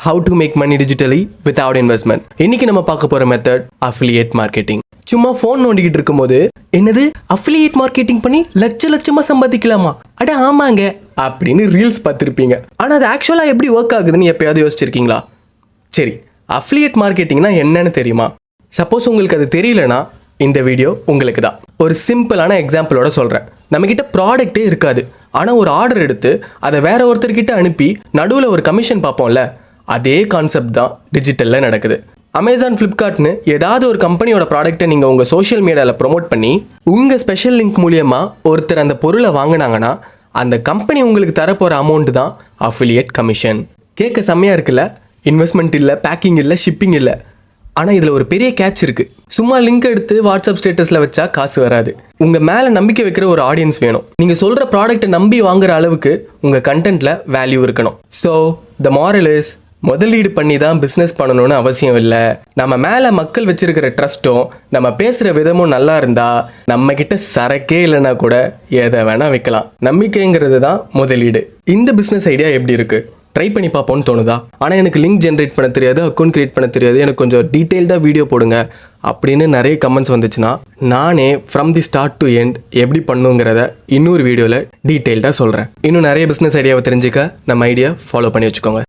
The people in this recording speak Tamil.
how to make money digitally without investment. இன்னைக்கு நம்ம பார்க்க போற மெத்தட் affiliate marketing. சும்மா ஃபோன் நோண்டிக்கிட்டு இருக்கும்போது என்னது affiliate marketing பண்ணி லட்சமா சம்பாதிக்கலாமா? அட ஆமாங்க அப்படின்னு ரீல்ஸ் பார்த்துருப்பீங்க. ஆனால் அது ஆக்சுவலாக எப்படி ஒர்க் ஆகுதுன்னு எப்பயாவது யோசிச்சிருக்கீங்களா? சரி, affiliate marketingனா என்னன்னு தெரியுமா? சப்போஸ் உங்களுக்கு அது தெரியலனா இந்த வீடியோ உங்களுக்கு தான். ஒரு சிம்பிளான எக்ஸாம்பிளோட சொல்கிறேன். நம்மக்கிட்ட ப்ராடக்ட்டே இருக்காது, ஆனால் ஒரு ஆர்டர் எடுத்து அதை வேற ஒருத்தர்கிட்ட அனுப்பி நடுவில் ஒரு கமிஷன் பார்ப்போம்ல, அதே கான்செப்ட் தான் டிஜிட்டலில் நடக்குது. அமேசான், ஃப்ளிப்கார்ட்னு ஏதாவது ஒரு கம்பெனியோட ப்ராடக்ட்டை நீங்கள் உங்கள் சோஷியல் மீடியாவில் ப்ரொமோட் பண்ணி உங்கள் ஸ்பெஷல் லிங்க் மூலியமாக ஒருத்தர் அந்த பொருளை வாங்கினாங்கன்னா அந்த கம்பெனி உங்களுக்கு தரப்போகிற அமௌண்ட் தான் அஃபிலியேட் கமிஷன். கேட்க செம்மையாக இருக்குல்ல? இன்வெஸ்ட்மெண்ட் இல்லை, பேக்கிங் இல்லை, ஷிப்பிங் இல்லை. ஆனால் இதில் ஒரு பெரிய கேட்ச் இருக்குது. சும்மா லிங்க் எடுத்து வாட்ஸ்அப் ஸ்டேட்டஸில் வச்சா காசு வராது. உங்கள் மேலே நம்பிக்கை வைக்கிற ஒரு ஆடியன்ஸ் வேணும். நீங்கள் சொல்கிற ப்ராடக்ட்டை நம்பி வாங்குற அளவுக்கு உங்கள் கண்டென்ட்டில் வேல்யூ இருக்கணும். ஸோ த மாரல் இஸ், முதலீடு பண்ணி தான் பிஸ்னஸ் பண்ணணும்னு அவசியம் இல்லை. நம்ம மேலே மக்கள் வச்சிருக்கிற ட்ரஸ்ட்டும் நம்ம பேசுகிற விதமும் நல்லா இருந்தால் நம்மக்கிட்ட சரக்கே இல்லைன்னா கூட எதை வேணால் வைக்கலாம். நம்பிக்கைங்கிறது தான் முதலீடு. இந்த பிஸ்னஸ் ஐடியா எப்படி இருக்குது? ட்ரை பண்ணி பார்ப்போன்னு தோணுதா? ஆனால் எனக்கு லிங்க் ஜென்ரேட் பண்ண தெரியாது, அக்கௌண்ட் க்ரியேட் பண்ண தெரியாது, எனக்கு கொஞ்சம் டீட்டெயில்டாக வீடியோ போடுங்க அப்படின்னு நிறைய கமெண்ட்ஸ் வந்துச்சுன்னா நானே from the start to end எப்படி பண்ணுங்கிறத இன்னொரு வீடியோவில் டீட்டெயில்டாக சொல்கிறேன். இன்னும் நிறைய பிஸ்னஸ் ஐடியாவை தெரிஞ்சுக்க நம்ம ஐடியா ஃபாலோ பண்ணி வச்சுக்கோங்க.